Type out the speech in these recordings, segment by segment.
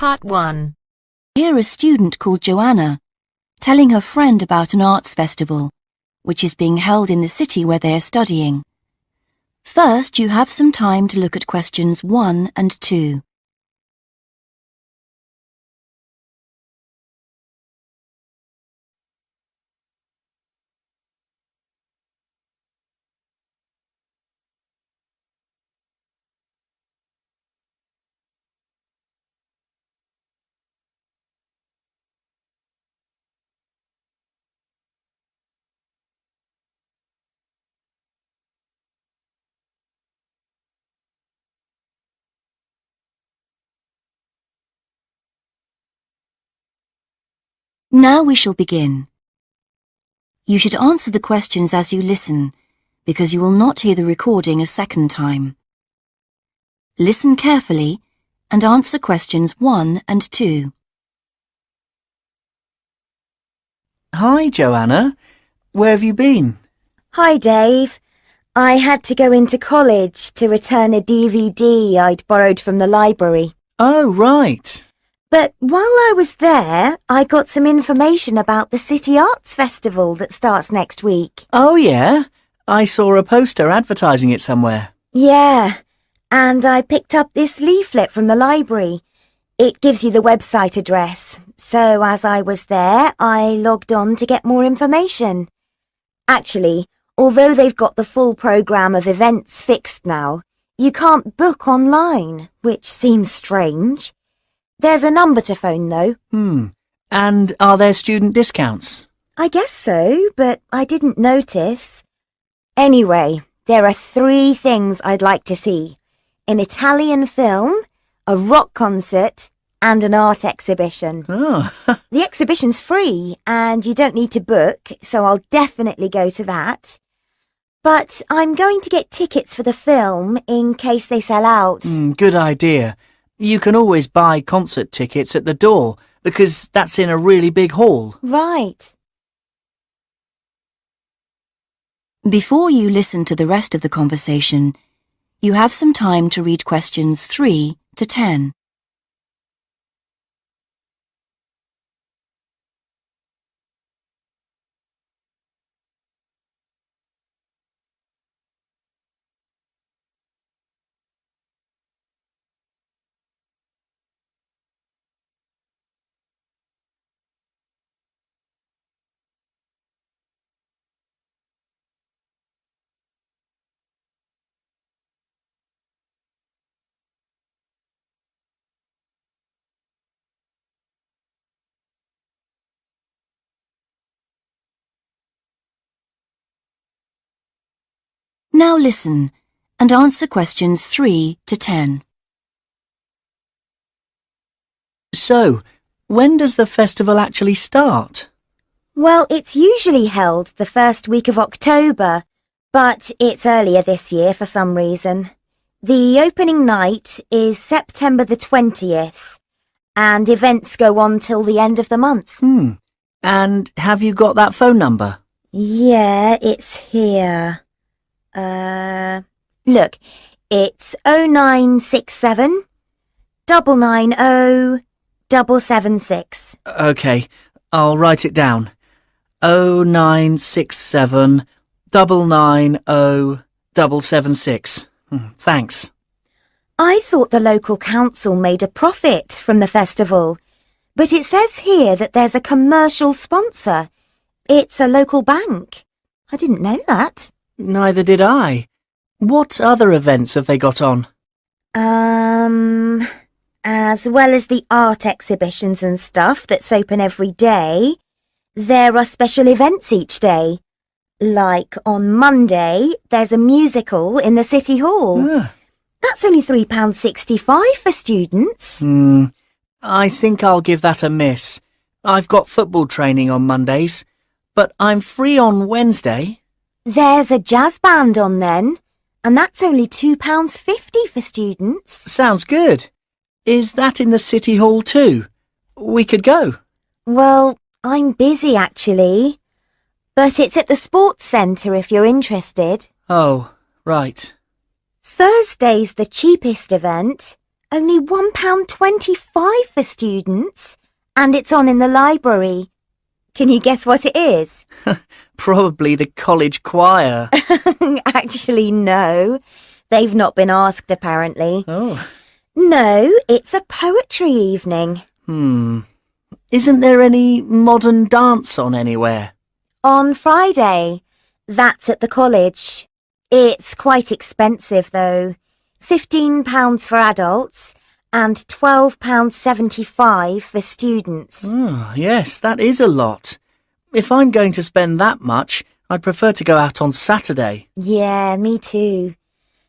Part 1. Hear a student called Joanna telling her friend about an arts festival, which is being held in the city where they are studying. First, you have some time to look at questions 1 and 2. Now we shall begin. You should answer the questions as you listen, because you will not hear the recording a second time. Listen carefully and answer questions 1 and 2. Hi, Joanna. Where have you been? Hi, Dave. I had to go into college to return a DVD I'd borrowed from the library. Oh, right. But while I was there, I got some information about the City Arts Festival that starts next week. Oh, yeah? I saw a poster advertising it somewhere. Yeah, and I picked up this leaflet from the library. It gives you the website address. So as I was there, I logged on to get more information. Actually, although they've got the full programme of events fixed now, you can't book online, which seems strange. There's a number to phone, though. And are there student discounts? I guess so, but I didn't notice. Anyway, there are 3 things I'd like to see. An Italian film, a rock concert, and an art exhibition. Oh. The exhibition's free, and you don't need to book, so I'll definitely go to that. But I'm going to get tickets for the film in case they sell out. Good idea. You can always buy concert tickets at the door, because that's in a really big hall. Right. Before you listen to the rest of the conversation, you have some time to read questions 3 to 10. Now listen and answer questions 3 to 10. So, when does the festival actually start? Well, it's usually held the first week of October, but it's earlier this year for some reason. The opening night is September the 20th, and events go on till the end of the month. And have you got that phone number? Yeah, it's here. Look, it's 0967 990 776. OK, I'll write it down. 0967 990 776. Thanks. I thought the local council made a profit from the festival, but it says here that there's a commercial sponsor. It's a local bank. I didn't know that. Neither did I. What other events have they got on? As well as the art exhibitions and stuff that's open every day, there are special events each day. Like on Monday, there's a musical in the City Hall. That's only £3.65 for students. I think I'll give that a miss. I've got football training on Mondays, but I'm free on Wednesday. There's a jazz band on then, and that's only £2.50 for students. Sounds good. Is that in the City Hall too? We could go. Well, I'm busy actually, but it's at the sports centre if you're interested. Oh, right. Thursday's the cheapest event, Only £1.25 for students, and it's on in the library. Can you guess what it is? Probably the college choir. Actually, no. They've not been asked, apparently. Oh. No, it's a poetry evening. Isn't there any modern dance on anywhere? On Friday. That's at the college. It's quite expensive, though. £15 for adults and £12.75 for students. Oh, yes, that is a lot. If I'm going to spend that much, I'd prefer to go out on Saturday. Yeah, me too.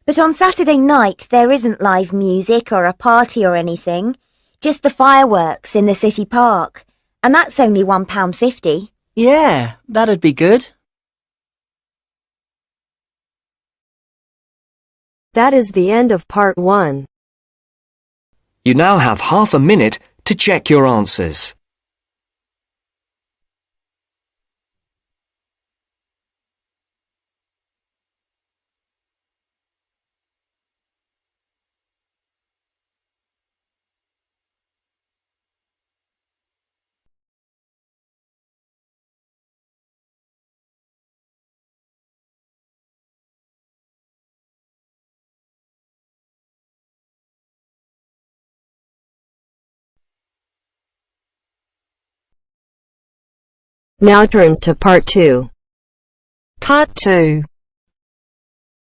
But on Saturday night, there isn't live music or a party or anything. Just the fireworks in the city park. And that's only £1.50. Yeah, that'd be good. That is the end of part 1. You now have half a minute to check your answers. Now turns to part 2. Part 2.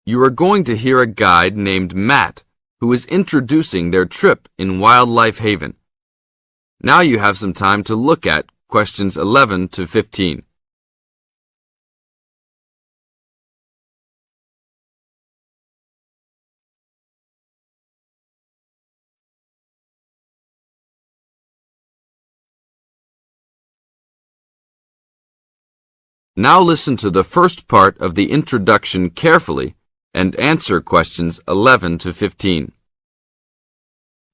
You are going to hear a guide named Matt who is introducing their trip in Wildlife Haven. Now you have some time to look at questions 11 to 15. Now listen to the first part of the introduction carefully and answer questions 11 to 15.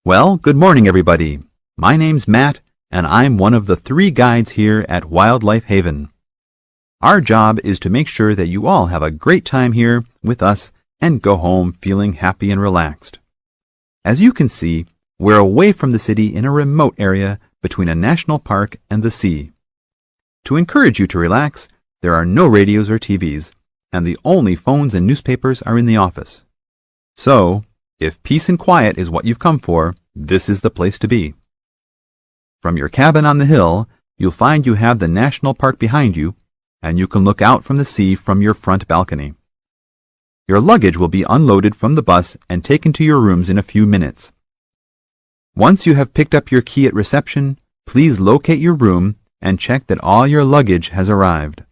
Well, good morning, everybody. My name's Matt, and I'm one of the 3 guides here at Wildlife Haven. Our job is to make sure that you all have a great time here with us and go home feeling happy and relaxed. As you can see, we're away from the city in a remote area between a national park and the sea. To encourage you to relax, there are no radios or TVs, and the only phones and newspapers are in the office. So, if peace and quiet is what you've come for, this is the place to be. From your cabin on the hill, you'll find you have the national park behind you, and you can look out from the sea from your front balcony. Your luggage will be unloaded from the bus and taken to your rooms in a few minutes. Once you have picked up your key at reception, please locate your room and check that all your luggage has arrived.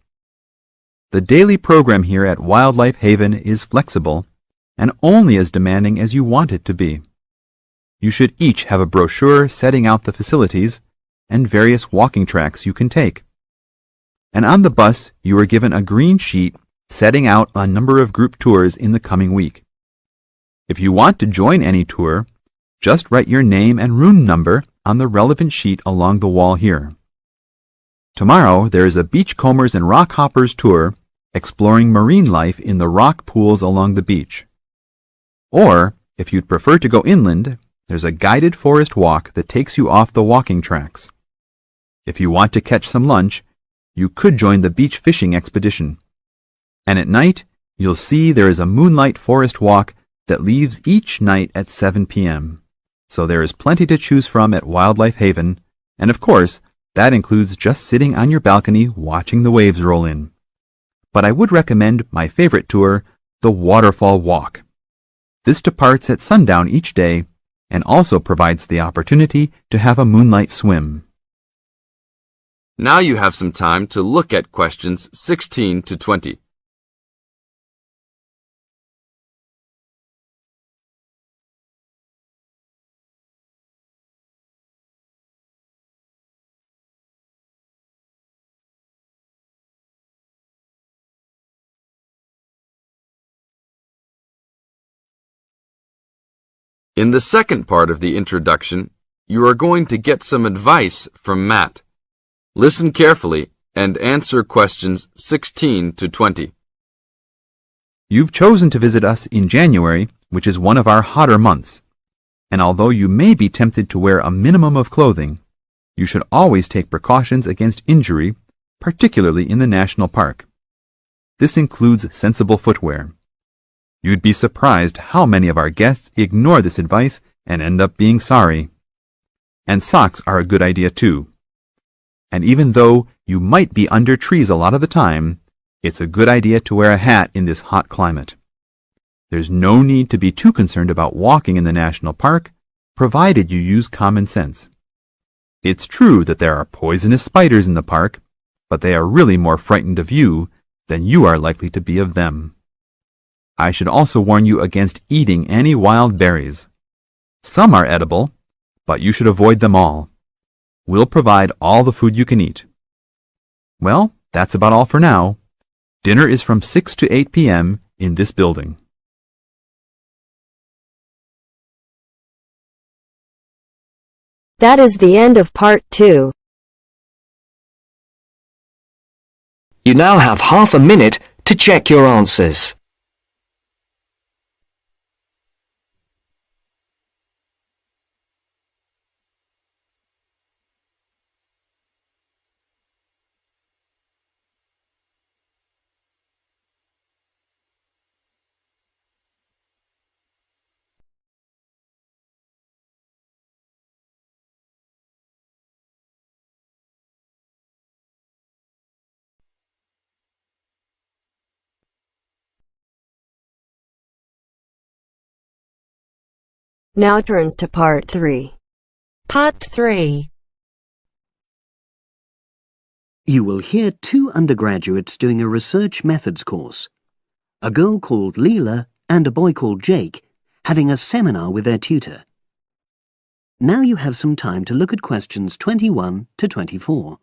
The daily program here at Wildlife Haven is flexible and only as demanding as you want it to be. You should each have a brochure setting out the facilities and various walking tracks you can take. And on the bus, you are given a green sheet setting out a number of group tours in the coming week. If you want to join any tour, just write your name and room number on the relevant sheet along the wall here. Tomorrow, there is a Beachcombers and Rock Hoppers tour exploring marine life in the rock pools along the beach. Or, if you'd prefer to go inland, there's a guided forest walk that takes you off the walking tracks. If you want to catch some lunch, you could join the beach fishing expedition. And at night, you'll see there is a moonlight forest walk that leaves each night at 7 p.m. So there is plenty to choose from at Wildlife Haven, and of course, that includes just sitting on your balcony watching the waves roll in. But I would recommend my favorite tour, the Waterfall Walk. This departs at sundown each day and also provides the opportunity to have a moonlight swim. Now you have some time to look at questions 16 to 20. In the second part of the introduction, you are going to get some advice from Matt. Listen carefully and answer questions 16 to 20. You've chosen to visit us in January, which is one of our hotter months. And although you may be tempted to wear a minimum of clothing, you should always take precautions against injury, particularly in the national park. This includes sensible footwear. You'd be surprised how many of our guests ignore this advice and end up being sorry. And socks are a good idea too. And even though you might be under trees a lot of the time, it's a good idea to wear a hat in this hot climate. There's no need to be too concerned about walking in the national park, provided you use common sense. It's true that there are poisonous spiders in the park, but they are really more frightened of you than you are likely to be of them. I should also warn you against eating any wild berries. Some are edible, but you should avoid them all. We'll provide all the food you can eat. Well, that's about all for now. Dinner is from 6 to 8 p.m. in this building. That is the end of part 2. You now have half a minute to check your answers. Now turns to part 3. Part 3. You will hear two undergraduates doing a research methods course. A girl called Leela and a boy called Jake having a seminar with their tutor. Now you have some time to look at questions 21 to 24.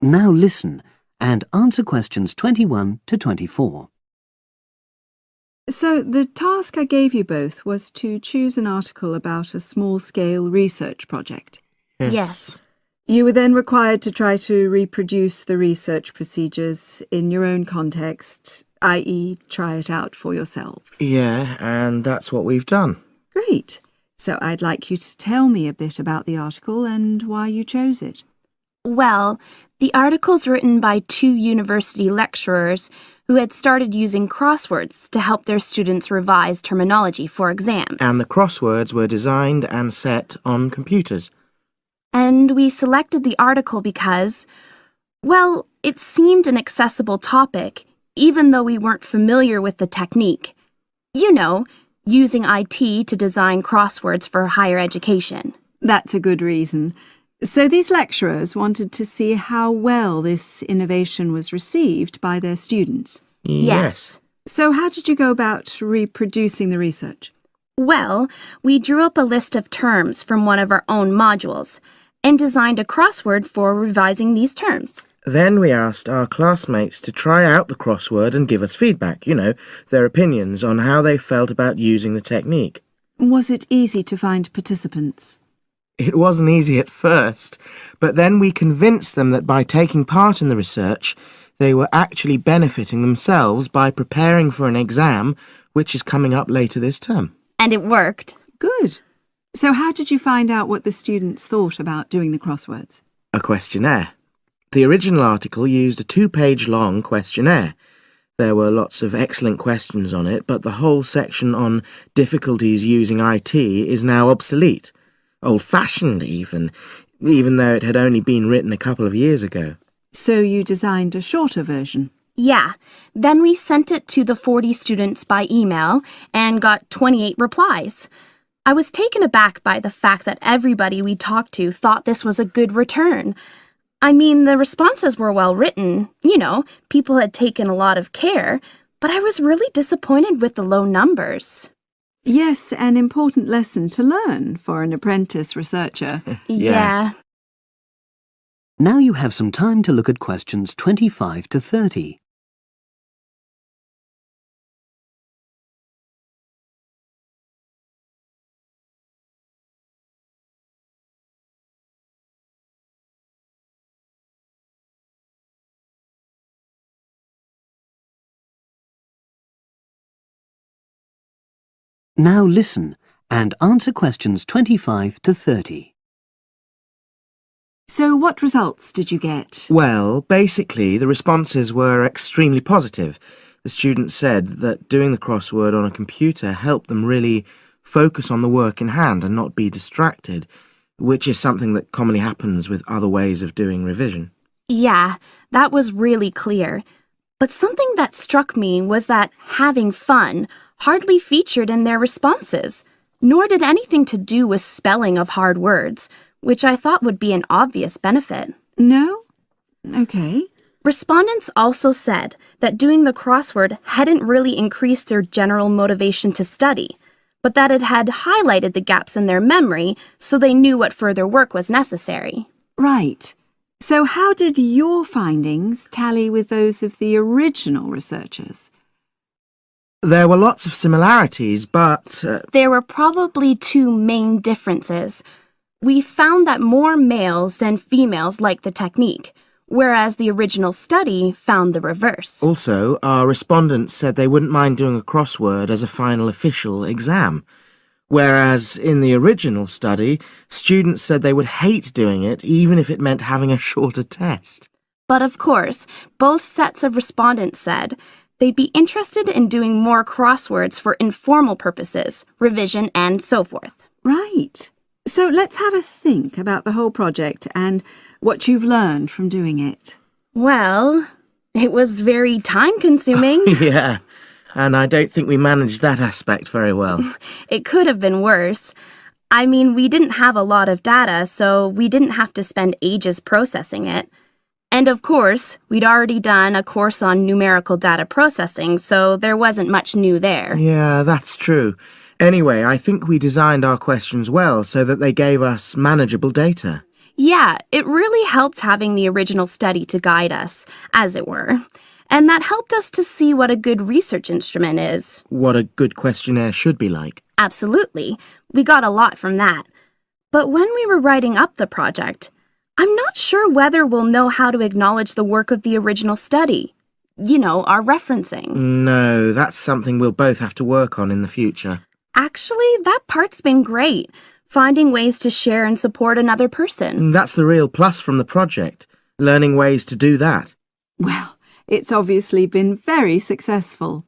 Now listen and answer questions 21 to 24. So the task I gave you both was to choose an article about a small-scale research project. Yes. You were then required to try to reproduce the research procedures in your own context, i.e. try it out for yourselves. Yeah, and that's what we've done. Great. So I'd like you to tell me a bit about the article and why you chose it. Well, the article's written by 2 university lecturers who had started using crosswords to help their students revise terminology for exams. And the crosswords were designed and set on computers. And we selected the article because, well, it seemed an accessible topic, even though we weren't familiar with the technique. You know, using IT to design crosswords for higher education. That's a good reason. So these lecturers wanted to see how well this innovation was received by their students. Yes. So how did you go about reproducing the research? Well, we drew up a list of terms from one of our own modules and designed a crossword for revising these terms. Then we asked our classmates to try out the crossword and give us feedback, their opinions on how they felt about using the technique. Was it easy to find participants? It wasn't easy at first, but then we convinced them that by taking part in the research, they were actually benefiting themselves by preparing for an exam which is coming up later this term. And it worked. Good. So how did you find out what the students thought about doing the crosswords? A questionnaire. The original article used a 2-page long questionnaire. There were lots of excellent questions on it, but the whole section on difficulties using IT is now obsolete. Old-fashioned even though it had only been written a couple of years ago. So you designed a shorter version? Yeah. Then we sent it to the 40 students by email and got 28 replies. I was taken aback by the fact that everybody we talked to thought this was a good return. I mean, the responses were well written. People had taken a lot of care, but I was really disappointed with the low numbers. Yes, an important lesson to learn for an apprentice researcher. Yeah. Now you have some time to look at questions 25 to 30. Now listen and answer questions 25 to 30. So what results did you get? Well, basically, the responses were extremely positive. The students said that doing the crossword on a computer helped them really focus on the work in hand and not be distracted, which is something that commonly happens with other ways of doing revision. Yeah, that was really clear. But something that struck me was that having fun hardly featured in their responses, nor did anything to do with spelling of hard words, which I thought would be an obvious benefit. No? Okay. Respondents also said that doing the crossword hadn't really increased their general motivation to study, but that it had highlighted the gaps in their memory so they knew what further work was necessary. Right. So how did your findings tally with those of the original researchers? There were lots of similarities, but... There were probably two main differences. We found that more males than females liked the technique, whereas the original study found the reverse. Also, our respondents said they wouldn't mind doing a crossword as a final official exam, whereas in the original study, students said they would hate doing it even if it meant having a shorter test. But of course, both sets of respondents said they'd be interested in doing more crosswords for informal purposes, revision, and so forth. Right. So let's have a think about the whole project and what you've learned from doing it. Well, it was very time-consuming. Yeah, and I don't think we managed that aspect very well. It could have been worse. I mean, we didn't have a lot of data, so we didn't have to spend ages processing it. And of course, we'd already done a course on numerical data processing, so there wasn't much new there. Yeah, that's true. Anyway, I think we designed our questions well so that they gave us manageable data. Yeah, it really helped having the original study to guide us, as it were. And that helped us to see what a good research instrument is. What a good questionnaire should be like. Absolutely. We got a lot from that. But when we were writing up the project, I'm not sure whether we'll know how to acknowledge the work of the original study. You know, our referencing. No, that's something we'll both have to work on in the future. Actually, that part's been great. Finding ways to share and support another person. That's the real plus from the project. Learning ways to do that. Well, it's obviously been very successful.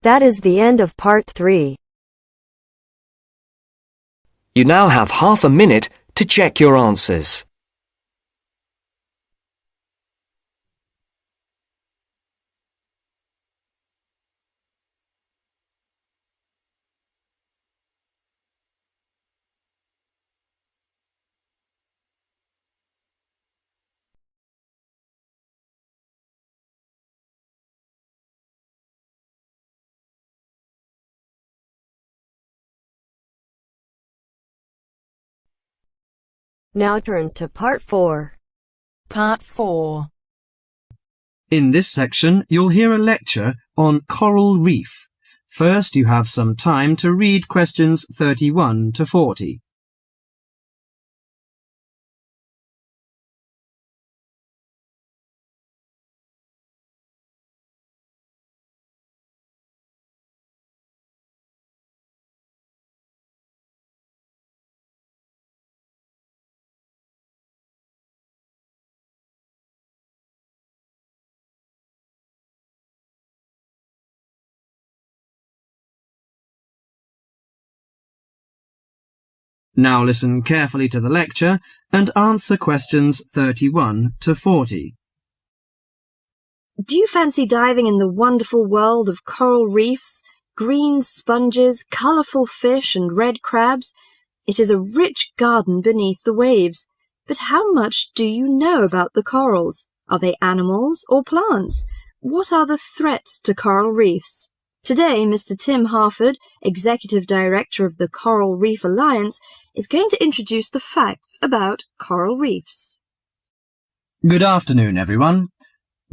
That is the end of part 3. You now have half a minute to check your answers. Now turns to part 4. Part 4. In this section, you'll hear a lecture on coral reef. First, you have some time to read questions 31 to 40. Now listen carefully to the lecture and answer questions 31 to 40. Do you fancy diving in the wonderful world of coral reefs, green sponges, colourful fish and red crabs? It is a rich garden beneath the waves. But how much do you know about the corals? Are they animals or plants? What are the threats to coral reefs? Today, Mr. Tim Harford, Executive Director of the Coral Reef Alliance, is going to introduce the facts about coral reefs. Good afternoon, everyone.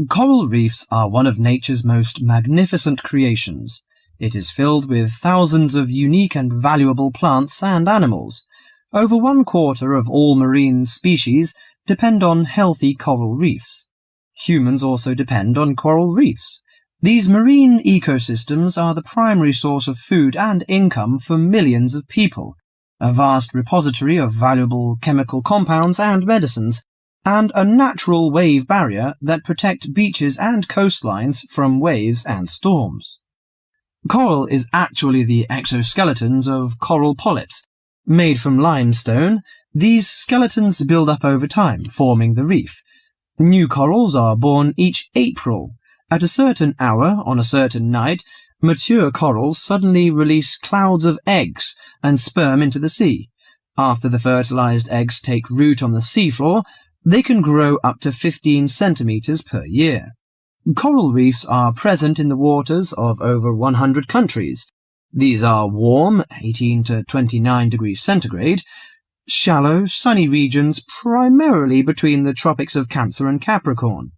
Coral reefs are one of nature's most magnificent creations. It is filled with thousands of unique and valuable plants and animals. Over 1/4 of all marine species depend on healthy coral reefs. Humans also depend on coral reefs. These marine ecosystems are the primary source of food and income for millions of people, a vast repository of valuable chemical compounds and medicines, and a natural wave barrier that protect beaches and coastlines from waves and storms. Coral is actually the exoskeletons of coral polyps. Made from limestone, these skeletons build up over time, forming the reef. New corals are born each April. At a certain hour, on a certain night, mature corals suddenly release clouds of eggs and sperm into the sea. After the fertilized eggs take root on the seafloor, they can grow up to 15 centimeters per year. Coral reefs are present in the waters of over 100 countries. These are warm, 18 to 29 degrees centigrade, shallow, sunny regions primarily between the tropics of Cancer and Capricorn.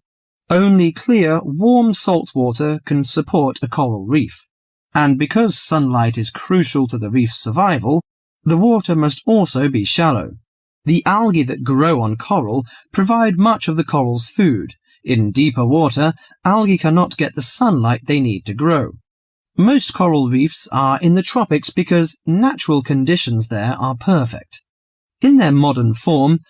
Only clear, warm salt water can support a coral reef. And because sunlight is crucial to the reef's survival, the water must also be shallow. The algae that grow on coral provide much of the coral's food. In deeper water, algae cannot get the sunlight they need to grow. Most coral reefs are in the tropics because natural conditions there are perfect. In their modern form,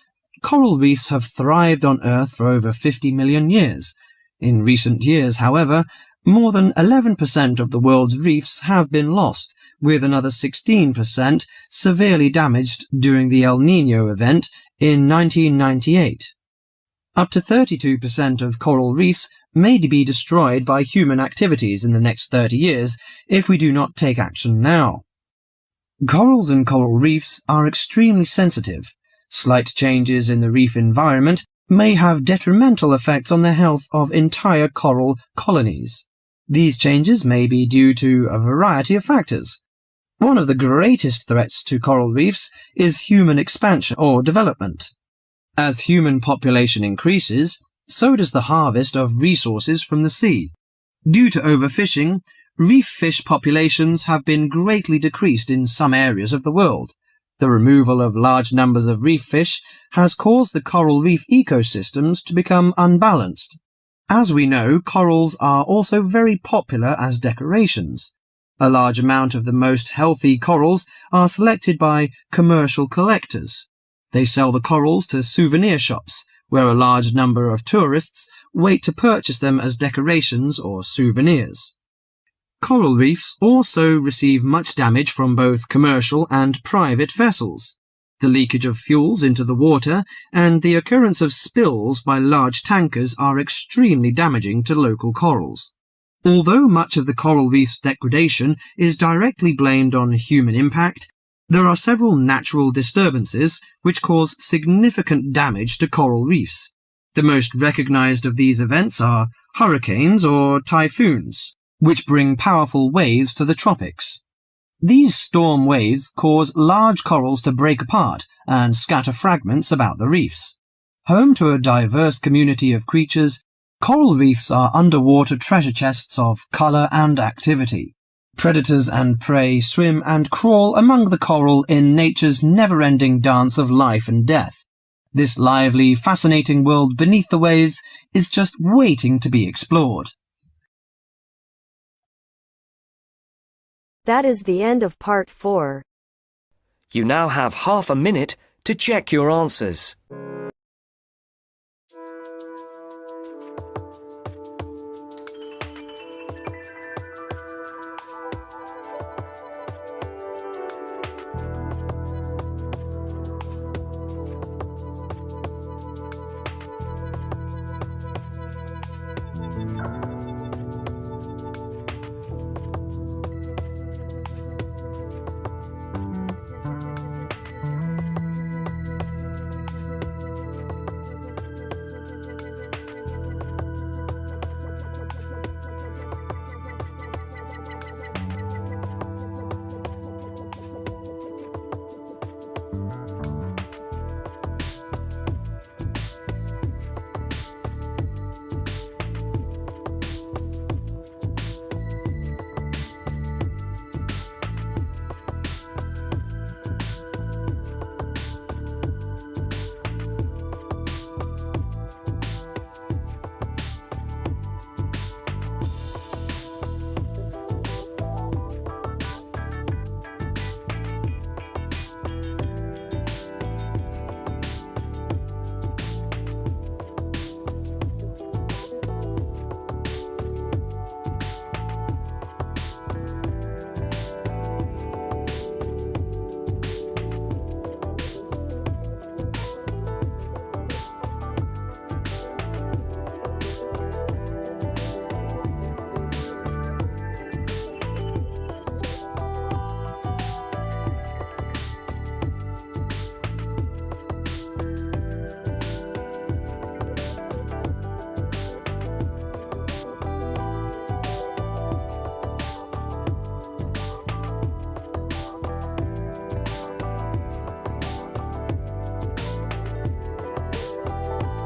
coral reefs have thrived on Earth for over 50 million years. In recent years, however, more than 11% of the world's reefs have been lost, with another 16% severely damaged during the El Niño event in 1998. Up to 32% of coral reefs may be destroyed by human activities in the next 30 years if we do not take action now. Corals and coral reefs are extremely sensitive. Slight changes in the reef environment may have detrimental effects on the health of entire coral colonies. These changes may be due to a variety of factors. One of the greatest threats to coral reefs is human expansion or development. As human population increases, so does the harvest of resources from the sea. Due to overfishing, reef fish populations have been greatly decreased in some areas of the world. The removal of large numbers of reef fish has caused the coral reef ecosystems to become unbalanced. As we know, corals are also very popular as decorations. A large amount of the most healthy corals are selected by commercial collectors. They sell the corals to souvenir shops, where a large number of tourists wait to purchase them as decorations or souvenirs. Coral reefs also receive much damage from both commercial and private vessels. The leakage of fuels into the water and the occurrence of spills by large tankers are extremely damaging to local corals. Although much of the coral reef's degradation is directly blamed on human impact, there are several natural disturbances which cause significant damage to coral reefs. The most recognized of these events are hurricanes or typhoons, which bring powerful waves to the tropics. These storm waves cause large corals to break apart and scatter fragments about the reefs. Home to a diverse community of creatures, coral reefs are underwater treasure chests of color and activity. Predators and prey swim and crawl among the coral in nature's never-ending dance of life and death. This lively, fascinating world beneath the waves is just waiting to be explored. That is the end of part 4. You now have half a minute to check your answers.